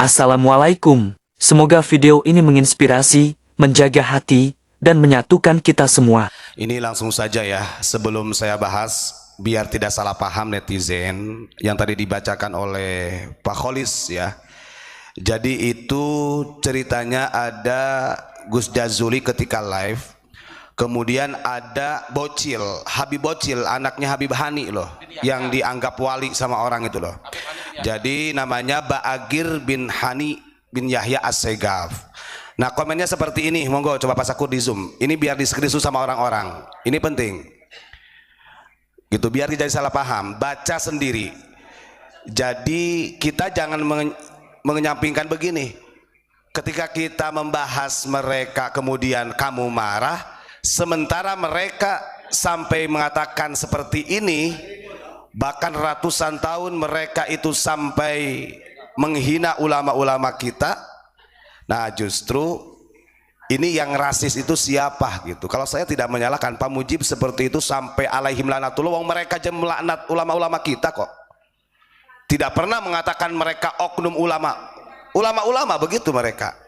Assalamualaikum. Semoga video ini menginspirasi, menjaga hati, dan menyatukan kita semua. Ini langsung saja ya, sebelum saya bahas, biar tidak salah paham netizen yang tadi dibacakan oleh Pak Kholis ya. Jadi itu ceritanya ada Gus Jazuli ketika live, kemudian ada Bocil, Habib Bocil, anaknya Habib Hani loh, yang dianggap wali sama orang itu loh. Jadi namanya Ba'agir bin Hani bin Yahya As-Segaf. Nah komennya seperti ini, monggo coba Pak Sakur di zoom. Ini biar di screenshot sama orang-orang. Ini penting. Gitu biar tidak salah paham. Baca sendiri. Jadi kita jangan menyampingkan begini. Ketika kita membahas mereka kemudian kamu marah, sementara mereka sampai mengatakan seperti ini, bahkan ratusan tahun mereka itu sampai menghina ulama-ulama kita. Nah justru ini yang rasis itu siapa gitu. Kalau saya tidak menyalahkan Pak Mujib seperti itu sampai alaihim lanatullah, wong mereka aja melaknat ulama-ulama kita kok. Tidak pernah mengatakan mereka oknum ulama. Ulama-ulama begitu mereka.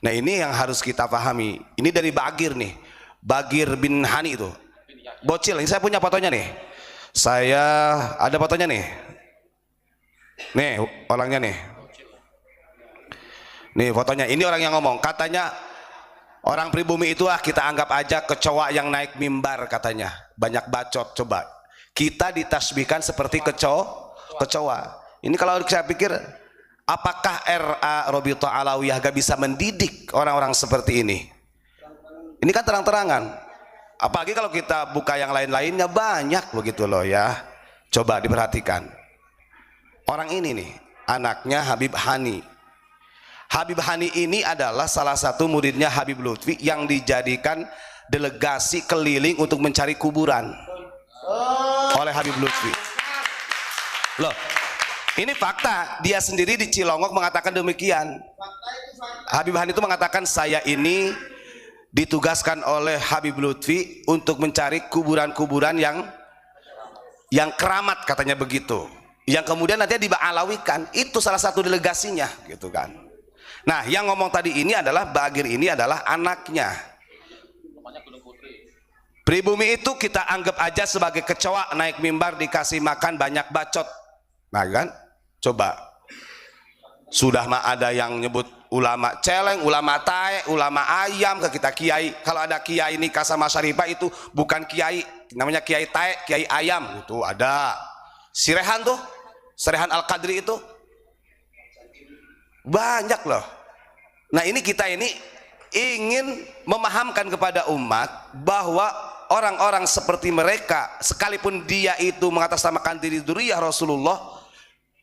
Nah ini yang harus kita pahami. Ini dari Bagir nih, Bagir bin Hani itu Bocil. Ini saya punya fotonya nih. Saya ada fotonya nih. Nih orangnya nih. Nih fotonya, ini orang yang ngomong, katanya orang pribumi itu kita anggap aja kecoa yang naik mimbar katanya, banyak bacot. Coba kita ditasbihkan seperti kecoa. Ini kalau saya pikir, apakah RA Robito Alawiyah gak bisa mendidik orang-orang seperti ini? Ini kan terang-terangan. Apalagi kalau kita buka yang lain-lainnya banyak begitu loh ya. Coba diperhatikan. Orang ini nih, anaknya Habib Hani. Habib Hani ini adalah salah satu muridnya Habib Lutfi yang dijadikan delegasi keliling untuk mencari kuburan oleh Habib Lutfi. Loh, ini fakta. Dia sendiri di Cilongok mengatakan demikian. Habib Hani itu mengatakan, saya ini ditugaskan oleh Habib Lutfi untuk mencari kuburan-kuburan yang keramat katanya begitu. Yang kemudian nanti diba'alawikan. Itu salah satu delegasinya gitu kan. Nah yang ngomong tadi ini adalah Bagir, ini adalah anaknya. Pribumi itu kita anggap aja sebagai kecoa naik mimbar dikasih makan banyak bacot. Nah kan, coba sudah mah ada yang nyebut ulama celeng, ulama tae, ulama ayam ke kita kiai. Kalau ada kiai nikah sama syarifah itu bukan kiai, namanya kiai tae, kiai ayam itu ada. Si Rehan tuh, Rehan Al-Qadri itu banyak loh. Nah ini kita ini ingin memahamkan kepada umat bahwa orang-orang seperti mereka, sekalipun dia itu mengatasnamakan diri dzurriyyah Rasulullah,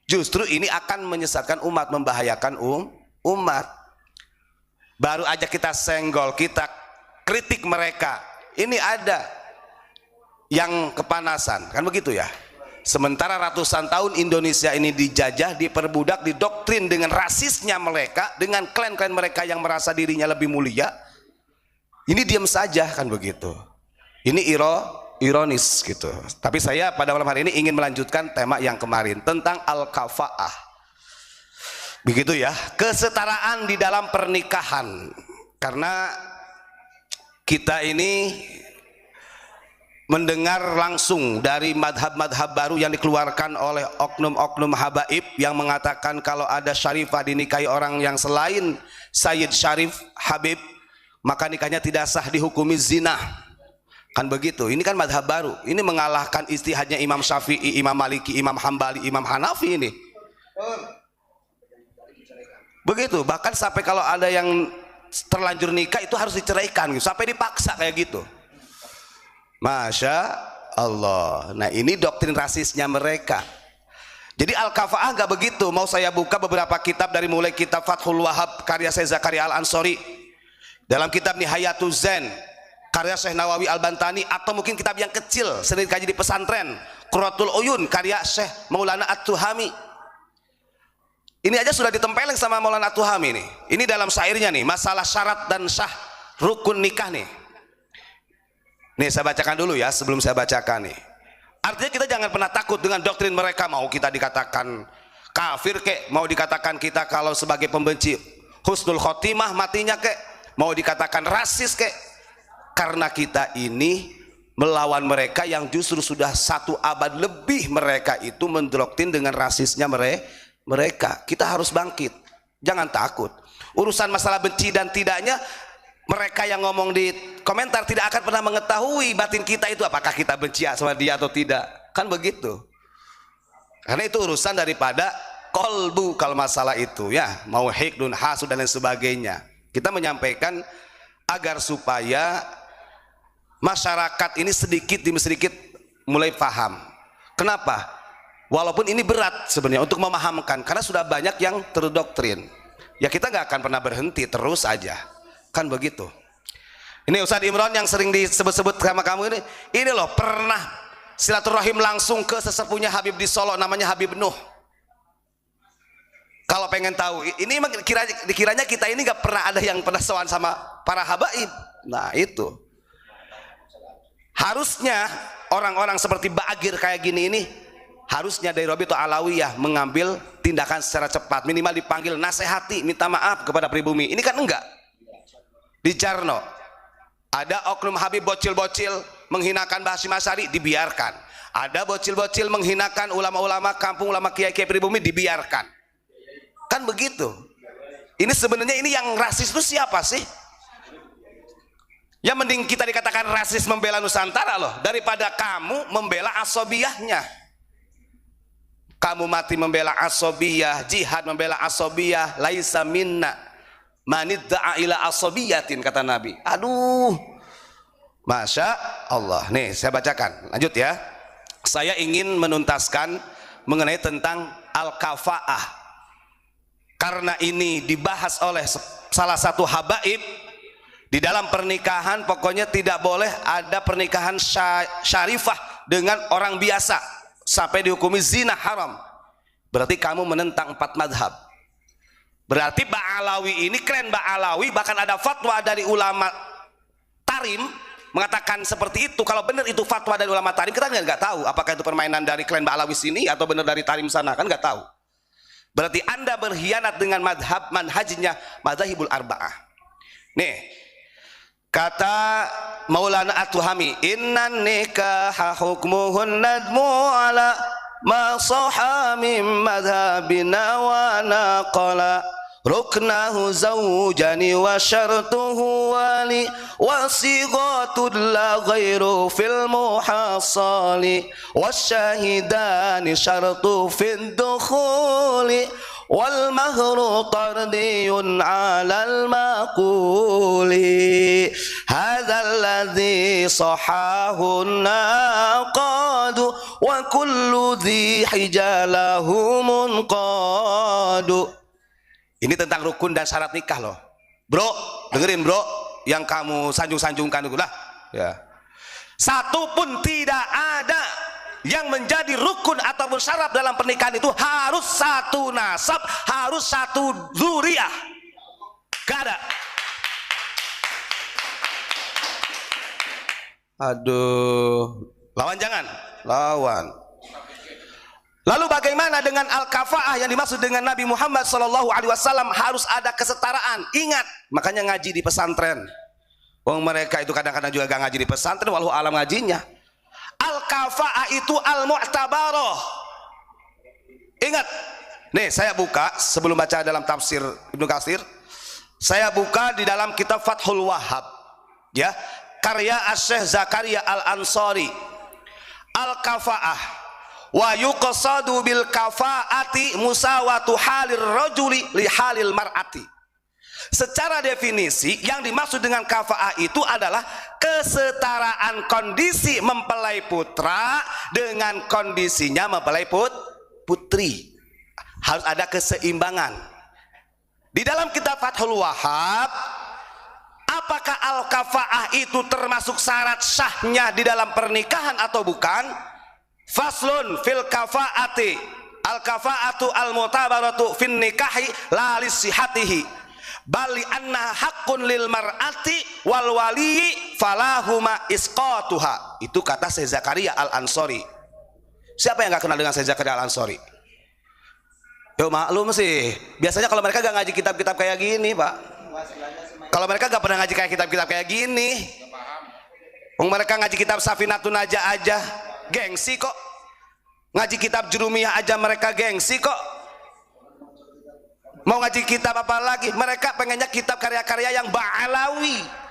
justru ini akan menyesatkan umat, membahayakan umat. Baru aja kita senggol, kita kritik mereka, ini ada yang kepanasan, kan begitu ya. Sementara ratusan tahun Indonesia ini dijajah, diperbudak, didoktrin dengan rasisnya mereka, dengan klan-klan mereka yang merasa dirinya lebih mulia. Ini diam saja kan begitu. Ini ironis gitu. Tapi saya pada malam hari ini ingin melanjutkan tema yang kemarin tentang al-kafa'ah. Begitu ya, kesetaraan di dalam pernikahan. Karena kita ini mendengar langsung dari madhab-madhab baru yang dikeluarkan oleh oknum-oknum habaib yang mengatakan kalau ada syarifah dinikahi orang yang selain Sayyid Syarif Habib, maka nikahnya tidak sah, dihukumi zina. Kan begitu. Ini kan madhab baru. Ini mengalahkan istihadnya Imam Syafi'i, Imam Maliki, Imam Hambali, Imam Hanafi ini. Begitu. Bahkan sampai kalau ada yang terlanjur nikah itu harus diceraikan gitu. Sampai dipaksa kayak gitu. Masya Allah. Nah ini doktrin rasisnya mereka. Jadi al-kafa'ah gak begitu. Mau saya buka beberapa kitab, dari mulai kitab Fathul Wahab karya Syekh Zakaria Al-Ansori, dalam kitab Nihayatul Zen karya Syekh Nawawi Al-Bantani, atau mungkin kitab yang kecil sering dikaji di pesantren, Qurratul Uyun karya Syekh Maulana At-Tuhami. Ini aja sudah ditempeleng sama Maulana At-Tuhami nih. Ini dalam syairnya nih, masalah syarat dan sah rukun nikah nih. Nih saya bacakan dulu ya, sebelum saya bacakan nih. Artinya kita jangan pernah takut dengan doktrin mereka. Mau kita dikatakan kafir kek, mau dikatakan kita kalau sebagai pembenci husnul khotimah matinya kek, mau dikatakan rasis kek, karena kita ini melawan mereka yang justru sudah 1 abad lebih mereka itu mendoktrin dengan rasisnya mereka. Kita harus bangkit, jangan takut. Urusan masalah benci dan tidaknya, mereka yang ngomong di komentar tidak akan pernah mengetahui batin kita itu apakah kita benci sama dia atau tidak, kan begitu. Karena itu urusan daripada kolbu kalau masalah itu ya, mau hikdun hasud dan lain sebagainya. Kita menyampaikan agar supaya masyarakat ini sedikit demi sedikit mulai paham. Kenapa? Walaupun ini berat sebenarnya untuk memahamkan, karena sudah banyak yang terdoktrin. Ya kita nggak akan pernah berhenti, terus aja, kan begitu. Ini Ustadz Imron yang sering disebut-sebut sama kamu ini loh pernah silaturahim langsung ke sesepuhnya Habib di Solo, namanya Habib Nuh. Kalau pengen tahu, ini dikiranya kita ini nggak pernah ada yang pernah sowan sama para habaib. Nah itu harusnya orang-orang seperti Bagir kayak gini ini harusnya dari Robitul Alawiyah mengambil tindakan secara cepat, minimal dipanggil nasihati, minta maaf kepada pribumi. Ini kan enggak. Di Jarno ada oknum Habib bocil-bocil menghinakan Mbah Hasyim Asy'ari, dibiarkan. Ada bocil-bocil menghinakan ulama-ulama kampung, ulama kiai-kiai pribumi, dibiarkan. Kan begitu. Ini sebenarnya ini yang rasis itu siapa sih? Ya mending kita dikatakan rasis membela Nusantara loh, daripada kamu membela asobiyahnya. Kamu mati membela asobiyah, jihad membela asobiyah, laisa minna manidda'a ila asobiyatin, kata Nabi. Aduh, Masya Allah. Nih saya bacakan, lanjut ya. Saya ingin menuntaskan mengenai tentang al-kafa'ah, karena ini dibahas oleh salah satu habaib. Di dalam pernikahan pokoknya tidak boleh ada pernikahan syarifah dengan orang biasa sampai dihukumi zina, haram. Berarti kamu menentang 4 madhab. Berarti Ba'alawi ini, klan Ba'alawi, bahkan ada fatwa dari ulama Tarim mengatakan seperti itu. Kalau benar itu fatwa dari ulama Tarim, kita nggak tahu apakah itu permainan dari klan Ba'alawi sini atau benar dari Tarim sana, kan nggak tahu. Berarti Anda berkhianat dengan madhab manhajnya madzhabul arba'ah. Nih kata Maulana At-Tuhami, innan nikaha hukmuhun nadmu ala ma sahha min madhabina wa naqala ruknahu zawjani wa syartuhu wali wa sighatul la ghairu fil muhassali wasyahidani syartu fid dukhuli wal mahru tardiyun 'alal maquli hadzal ladzi sahahun naqadu wa kullu dhi hijalahu munqadu. Ini tentang rukun dan syarat nikah loh, bro. Dengerin bro, yang kamu sanjung-sanjungkan itu lah ya. Satu pun tidak ada yang menjadi rukun ataupun syarat dalam pernikahan itu harus satu nasab, harus satu dzurriyyah. Gak ada. Aduh, lawan jangan, lawan. Lalu bagaimana dengan al-kafa'ah yang dimaksud dengan Nabi Muhammad SAW? Harus ada kesetaraan. Ingat, makanya ngaji di pesantren. Wong mereka itu kadang-kadang juga gak ngaji di pesantren, walau alam ngajinya. Al-kafa'ah itu al-mu'tabaroh. Ingat, nih saya buka sebelum baca dalam tafsir Ibnu Katsir, saya buka di dalam kitab Fathul Wahhab, ya, karya Asy-Syaikh Zakaria Al-Ansari. Al-kafa'ah wa yuqsadu bil kafa'ati musawatu halir rajuli li halil mar'ati. Secara definisi yang dimaksud dengan kafa'ah itu adalah kesetaraan kondisi mempelai putra dengan kondisinya mempelai putri. Harus ada keseimbangan. Di dalam kitab Fathul Wahhab, apakah al-kafa'ah itu termasuk syarat sahnya di dalam pernikahan atau bukan? Faslun fil kafa'ati, al kafa'atu al mutabaratu fin nikahi la lisihatihi bali anna haqqun lil mar'ati wal wali falahuma isqatuha. Itu kata Syekh Zakaria Al Ansori. Siapa yang nggak kenal dengan Syekh Zakaria Al Ansori? Yo maklum sih. Biasanya kalau mereka gak ngaji kitab-kitab kayak gini, Pak. Kalau mereka gak pernah ngaji kayak kitab-kitab kayak gini. Mereka ngaji kitab Safinatun Najah aja, gengsi kok. Ngaji kitab Jurumiyah aja mereka gengsi kok. Mau ngaji kitab apa lagi? Mereka pengennya kitab karya-karya yang ba'alawi.